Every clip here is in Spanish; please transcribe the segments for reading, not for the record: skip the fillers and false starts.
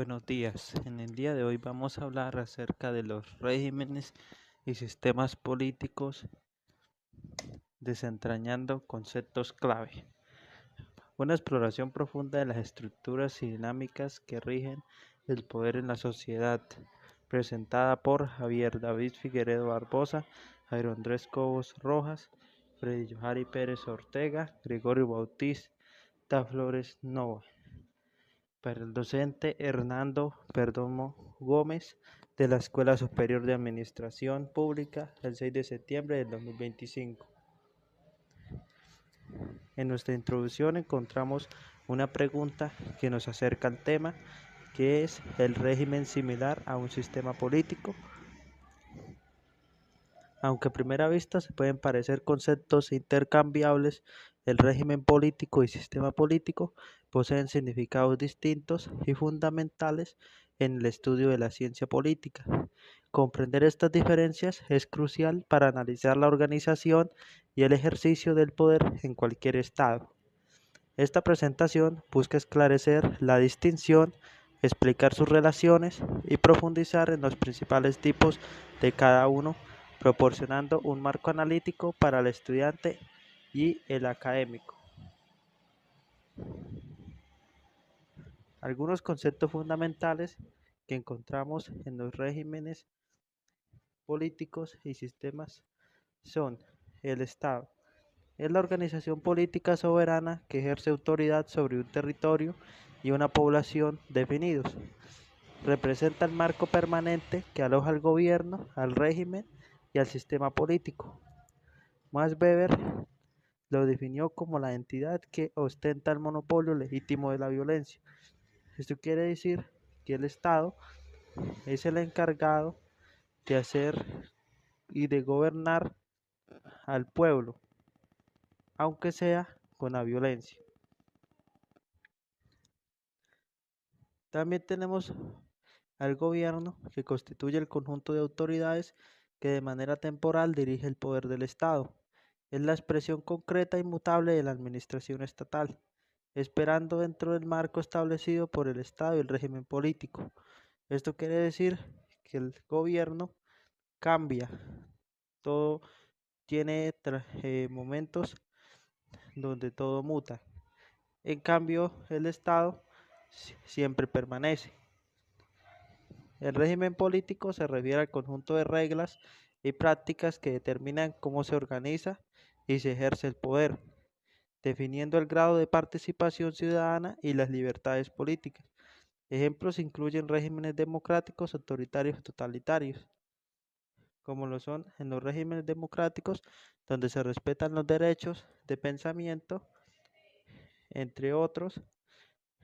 Buenos días. En el día de hoy vamos a hablar acerca de los regímenes y sistemas políticos, desentrañando conceptos clave. Una exploración profunda de las estructuras y dinámicas que rigen el poder en la sociedad, presentada por Javier David Figueredo Barbosa, Jairo Andrés Cobos Rojas, Freddy Johari Pérez Ortega, Gregorio Bautista Flores Nova. Para el docente Hernando Perdomo Gómez, de la Escuela Superior de Administración Pública, el 6 de septiembre del 2025. En nuestra introducción encontramos una pregunta que nos acerca al tema, que es el régimen similar a un sistema político. Aunque a primera vista se pueden parecer conceptos intercambiables, el régimen político y sistema político poseen significados distintos y fundamentales en el estudio de la ciencia política. Comprender estas diferencias es crucial para analizar la organización y el ejercicio del poder en cualquier estado. Esta presentación busca esclarecer la distinción, explicar sus relaciones y profundizar en los principales tipos de cada uno, proporcionando un marco analítico para el estudiante y el académico. Algunos conceptos fundamentales que encontramos en los regímenes políticos y sistemas son: el Estado es la organización política soberana que ejerce autoridad sobre un territorio y una población definidos. Representa el marco permanente que aloja al gobierno, al régimen y al sistema político. Max Weber lo definió como la entidad que ostenta el monopolio legítimo de la violencia. Esto quiere decir que el Estado es el encargado de hacer y de gobernar al pueblo, aunque sea con la violencia. También tenemos al gobierno, que constituye el conjunto de autoridades que de manera temporal dirige el poder del Estado. Es la expresión concreta e inmutable de la administración estatal, esperando dentro del marco establecido por el Estado y el régimen político. Esto quiere decir que el gobierno cambia, todo tiene momentos donde todo muta. En cambio, el Estado siempre permanece. El régimen político se refiere al conjunto de reglas y prácticas que determinan cómo se organiza y se ejerce el poder, definiendo el grado de participación ciudadana y las libertades políticas. Ejemplos incluyen regímenes democráticos, autoritarios y totalitarios, como lo son en los regímenes democráticos, donde se respetan los derechos de pensamiento, entre otros;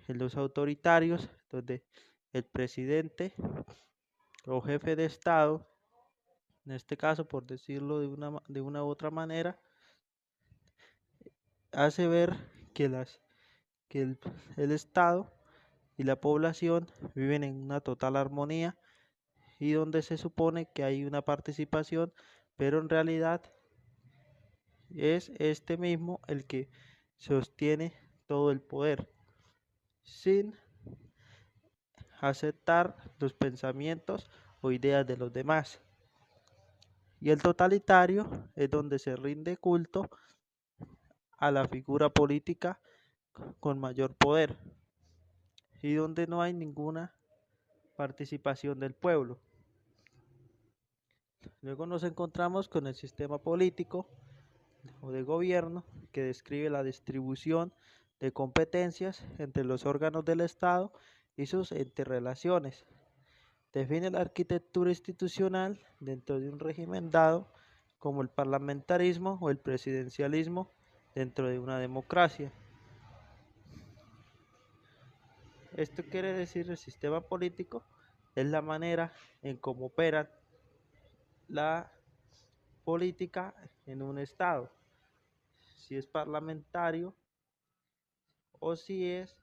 en los autoritarios, donde el presidente o jefe de Estado, en este caso, por decirlo de una u otra manera, hace ver que el Estado y la población viven en una total armonía y donde se supone que hay una participación, pero en realidad es este mismo el que sostiene todo el poder, sin aceptar los pensamientos o ideas de los demás. Y el totalitario es donde se rinde culto a la figura política con mayor poder y donde no hay ninguna participación del pueblo. Luego nos encontramos con el sistema político o de gobierno, que describe la distribución de competencias entre los órganos del Estado y sus interrelaciones. Define la arquitectura institucional dentro de un régimen dado, como el parlamentarismo o el presidencialismo dentro de una democracia. Esto quiere decir, el sistema político es la manera en cómo opera la política en un estado, si es parlamentario o si es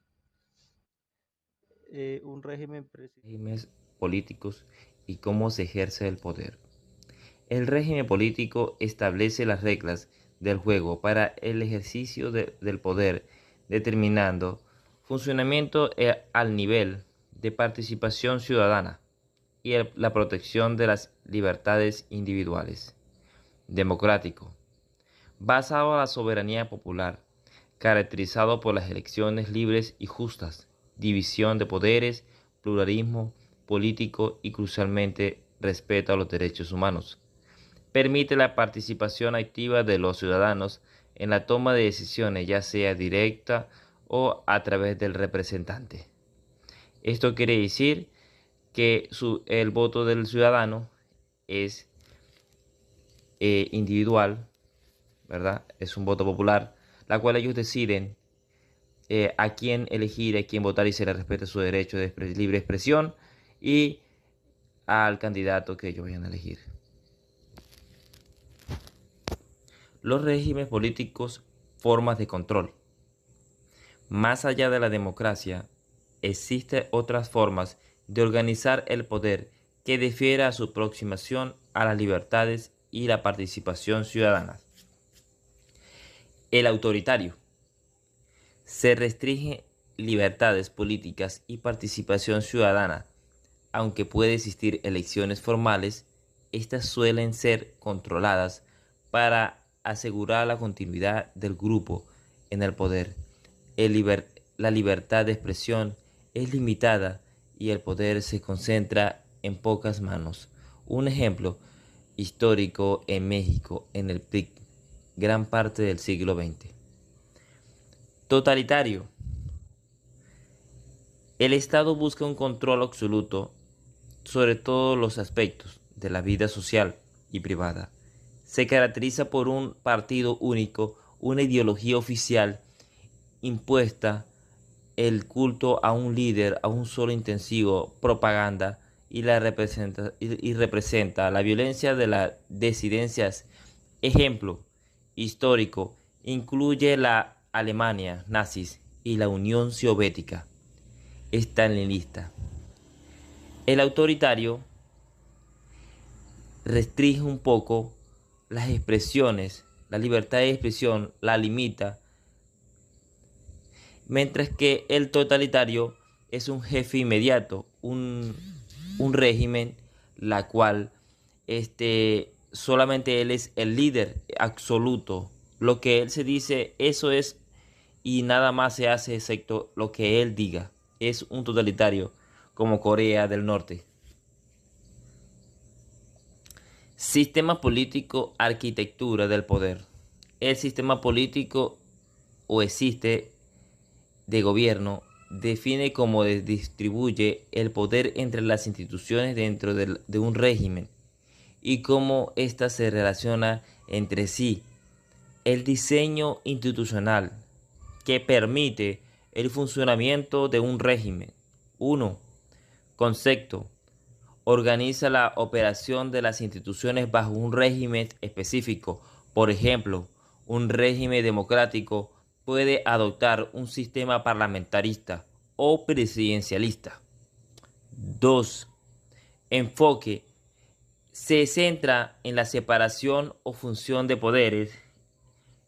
un régimen presidencial. Regímenes políticos y cómo se ejerce el poder. El régimen político establece las reglas del juego para el ejercicio del poder, determinando funcionamiento al nivel de participación ciudadana y la protección de las libertades individuales. Democrático, basado en la soberanía popular, caracterizado por las elecciones libres y justas, división de poderes, pluralismo político y crucialmente respeto a los derechos humanos. Permite la participación activa de los ciudadanos en la toma de decisiones, ya sea directa o a través del representante. Esto quiere decir que el voto del ciudadano es individual, ¿verdad? Es un voto popular, la cual ellos deciden a quién elegir, a quién votar y se les respeta su derecho de libre expresión y al candidato que ellos vayan a elegir. Los regímenes políticos, formas de control. Más allá de la democracia, existen otras formas de organizar el poder que difiere a su aproximación a las libertades y la participación ciudadana. El autoritario. Se restringen libertades políticas y participación ciudadana. Aunque puede existir elecciones formales, estas suelen ser controladas para asegurar la continuidad del grupo en el poder. La libertad de expresión es limitada y el poder se concentra en pocas manos. Un ejemplo histórico en México en el PRI, gran parte del siglo XX. Totalitario. El Estado busca un control absoluto sobre todos los aspectos de la vida social y privada. Se caracteriza por un partido único, una ideología oficial impuesta, el culto a un líder, a un solo intensivo, propaganda y representa la violencia de las disidencias. Ejemplo histórico incluye la Alemania nazis y la Unión Soviética estalinista. El autoritario restringe un poco las expresiones, la libertad de expresión la limita, mientras que el totalitario es un jefe inmediato, un régimen la cual solamente él es el líder absoluto. Lo que él se dice, eso es, y nada más se hace excepto lo que él diga. Es un totalitario, como Corea del Norte. Sistema político, arquitectura del poder. El sistema político o existe de gobierno define cómo distribuye el poder entre las instituciones dentro de un régimen y cómo ésta se relaciona entre sí. El diseño institucional que permite el funcionamiento de un régimen. 1. Concepto. Organiza la operación de las instituciones bajo un régimen específico. Por ejemplo, un régimen democrático puede adoptar un sistema parlamentarista o presidencialista. 2. Enfoque. Se centra en la separación o función de poderes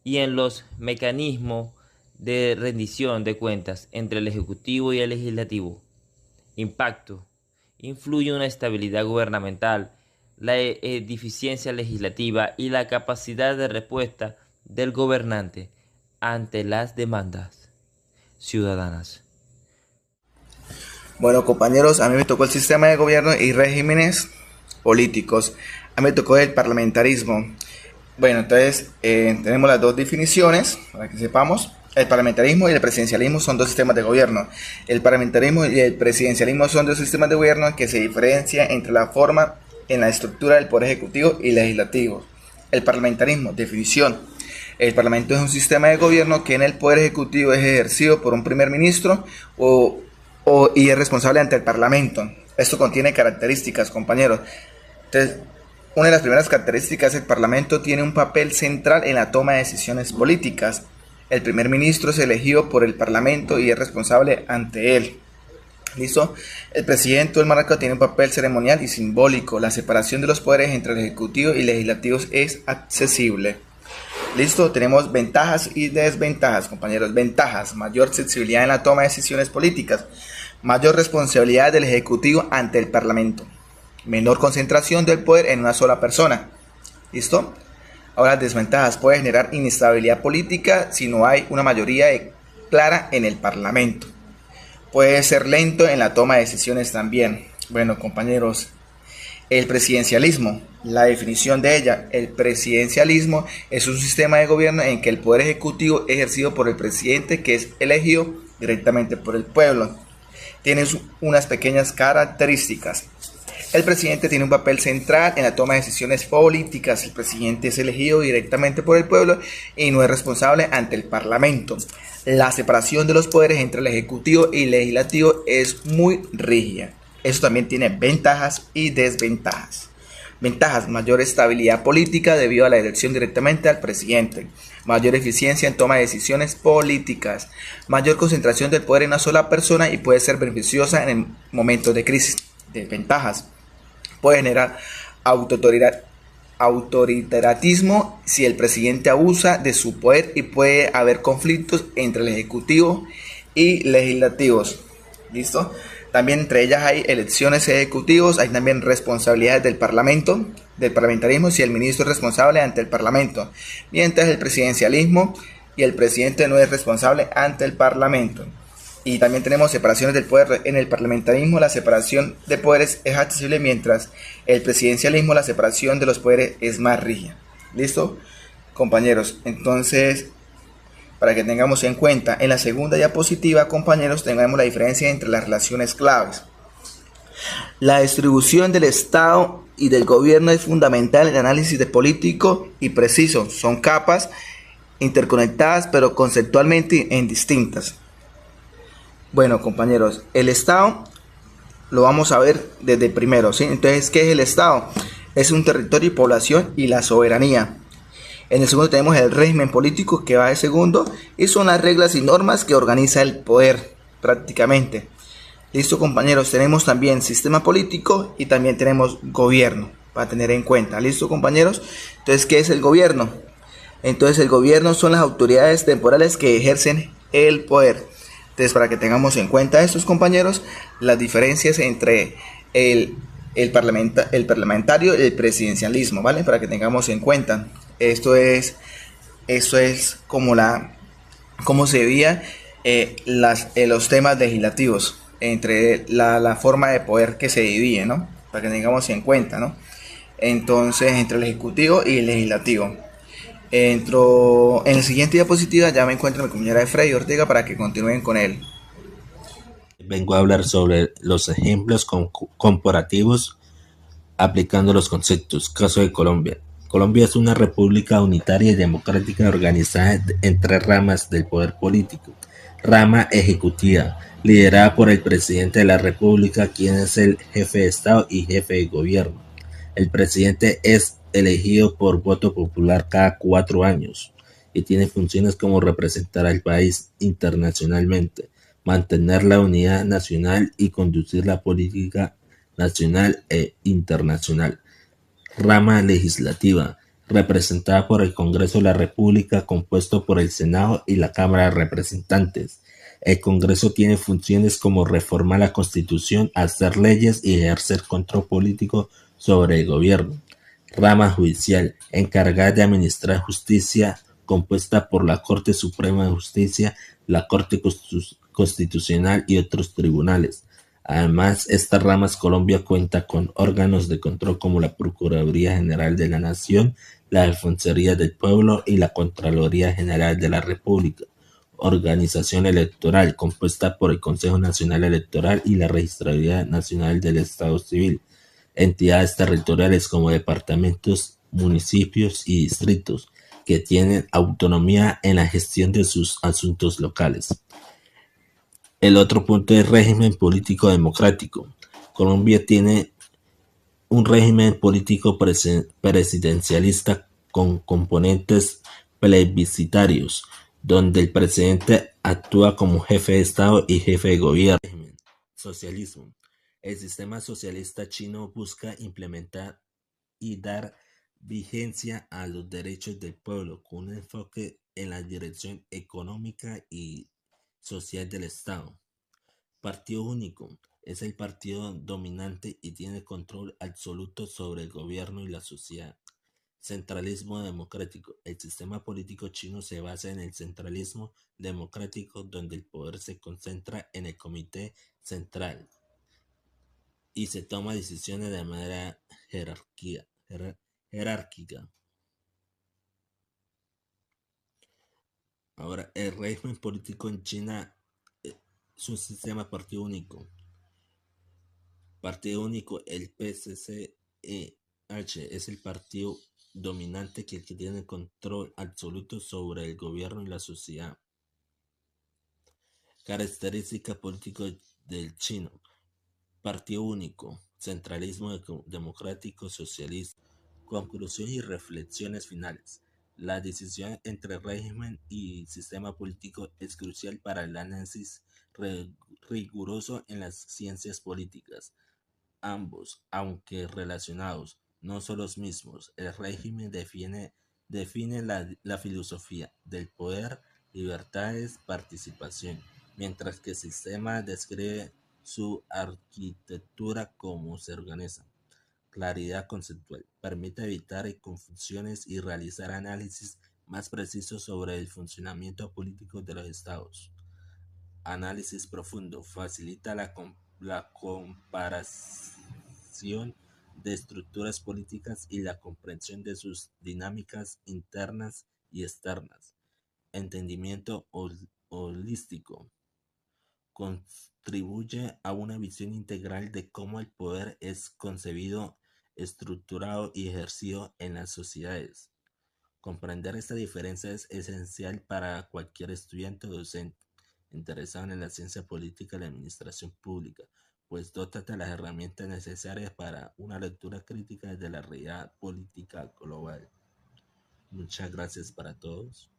y en los mecanismos de rendición de cuentas entre el Ejecutivo y el Legislativo. Impacto. Influye una estabilidad gubernamental, la eficiencia legislativa y la capacidad de respuesta del gobernante ante las demandas ciudadanas. Bueno, compañeros, a mí me tocó el sistema de gobierno y regímenes políticos. A mí me tocó el parlamentarismo. Bueno, entonces tenemos las dos definiciones para que sepamos. El parlamentarismo y el presidencialismo son dos sistemas de gobierno. El parlamentarismo y el presidencialismo son dos sistemas de gobierno que se diferencian entre la forma en la estructura del poder ejecutivo y legislativo. El parlamentarismo, definición. El parlamento es un sistema de gobierno que en el poder ejecutivo es ejercido por un primer ministro y es responsable ante el parlamento. Esto contiene características, compañeros. Entonces, una de las primeras características, el parlamento tiene un papel central en la toma de decisiones políticas. El primer ministro es elegido por el parlamento y es responsable ante él. ¿Listo? El presidente o el monarca tiene un papel ceremonial y simbólico. La separación de los poderes entre el ejecutivo y legislativos es accesible. ¿Listo? Tenemos ventajas y desventajas, compañeros. Ventajas: mayor sensibilidad en la toma de decisiones políticas. Mayor responsabilidad del Ejecutivo ante el Parlamento. Menor concentración del poder en una sola persona. ¿Listo? Ahora, las desventajas. Puede generar inestabilidad política si no hay una mayoría clara en el Parlamento. Puede ser lento en la toma de decisiones también. Bueno, compañeros, el presidencialismo, la definición de ella. El presidencialismo es un sistema de gobierno en que el poder ejecutivo es ejercido por el presidente, que es elegido directamente por el pueblo. Tiene unas pequeñas características. El presidente tiene un papel central en la toma de decisiones políticas. El presidente es elegido directamente por el pueblo y no es responsable ante el parlamento. La separación de los poderes entre el ejecutivo y el legislativo es muy rígida. Eso también tiene ventajas y desventajas. Ventajas: mayor estabilidad política debido a la elección directamente al presidente. Mayor eficiencia en toma de decisiones políticas. Mayor concentración del poder en una sola persona y puede ser beneficiosa en momentos de crisis. Desventajas: puede generar autoritarismo si el presidente abusa de su poder y puede haber conflictos entre el ejecutivo y legislativos. ¿Listo? También entre ellas hay elecciones ejecutivos, hay también responsabilidades del parlamento, del parlamentarismo, si el ministro es responsable ante el parlamento, mientras el presidencialismo y el presidente no es responsable ante el parlamento. Y también tenemos separaciones del poder. En el parlamentarismo la separación de poderes es accesible, mientras el presidencialismo la separación de los poderes es más rígida. ¿Listo? Compañeros, entonces, para que tengamos en cuenta, en la segunda diapositiva, compañeros, tengamos la diferencia entre las relaciones claves. La distribución del Estado y del gobierno es fundamental en el análisis de político y preciso. Son capas interconectadas pero conceptualmente distintas. Bueno, compañeros, el Estado lo vamos a ver desde primero, ¿sí? Entonces, ¿qué es el Estado? Es un territorio y población y la soberanía. En el segundo tenemos el régimen político, que va de segundo, y son las reglas y normas que organiza el poder prácticamente. Listo, compañeros, tenemos también sistema político y también tenemos gobierno, para tener en cuenta. Listo, compañeros. Entonces, ¿qué es el gobierno? Entonces, el gobierno son las autoridades temporales que ejercen el poder. Entonces, para que tengamos en cuenta estos, compañeros, las diferencias entre el parlamentario y el presidencialismo, ¿vale? Para que tengamos en cuenta. Esto es cómo se veía los temas legislativos, entre la forma de poder que se divide, ¿no? Para que tengamos en cuenta, ¿no? Entonces, entre el ejecutivo y el legislativo. En la siguiente diapositiva ya me encuentro mi compañera Freddy Ortega para que continúen con él. Vengo a hablar sobre los ejemplos comparativos aplicando los conceptos. Caso de Colombia. Colombia es una república unitaria y democrática organizada en tres ramas del poder político. Rama ejecutiva, liderada por el presidente de la república, quien es el jefe de Estado y jefe de gobierno. El presidente es elegido por voto popular cada 4 años y tiene funciones como representar al país internacionalmente, mantener la unidad nacional y conducir la política nacional e internacional. Rama legislativa, representada por el Congreso de la República, compuesto por el Senado y la Cámara de Representantes. El Congreso tiene funciones como reformar la Constitución, hacer leyes y ejercer control político sobre el gobierno. Rama judicial, encargada de administrar justicia, compuesta por la Corte Suprema de Justicia, la Corte Constitucional y otros tribunales. Además, estas ramas Colombia cuenta con órganos de control como la Procuraduría General de la Nación, la Defensoría del Pueblo y la Contraloría General de la República. Organización electoral, compuesta por el Consejo Nacional Electoral y la Registraduría Nacional del Estado Civil. Entidades territoriales como departamentos, municipios y distritos, que tienen autonomía en la gestión de sus asuntos locales. El otro punto es régimen político democrático. Colombia tiene un régimen político presidencialista con componentes plebiscitarios, donde el presidente actúa como jefe de Estado y jefe de gobierno. Socialismo. El sistema socialista chino busca implementar y dar vigencia a los derechos del pueblo con un enfoque en la dirección económica y social del Estado. Partido único. Es el partido dominante y tiene control absoluto sobre el gobierno y la sociedad. Centralismo democrático. El sistema político chino se basa en el centralismo democrático, donde el poder se concentra en el comité central y se toma decisiones de manera jerárquica. Ahora, el régimen político en China es un sistema partido único. Partido único, el PCCEH es el partido dominante que tiene control absoluto sobre el gobierno y la sociedad. Característica política del chino. Partido único, centralismo democrático socialista. Conclusión y reflexiones finales. La decisión entre régimen y sistema político es crucial para el análisis riguroso en las ciencias políticas. Ambos, aunque relacionados, no son los mismos. El régimen define la filosofía del poder, libertades, participación, mientras que el sistema describe su arquitectura, cómo se organiza. Claridad conceptual. Permite evitar confusiones y realizar análisis más precisos sobre el funcionamiento político de los estados. Análisis profundo. Facilita la comparación de estructuras políticas y la comprensión de sus dinámicas internas y externas. Entendimiento holístico. Contribuye a una visión integral de cómo el poder es concebido, estructurado y ejercido en las sociedades. Comprender esta diferencia es esencial para cualquier estudiante o docente interesado en la ciencia política y la administración pública, pues dota de las herramientas necesarias para una lectura crítica de la realidad política global. Muchas gracias para todos.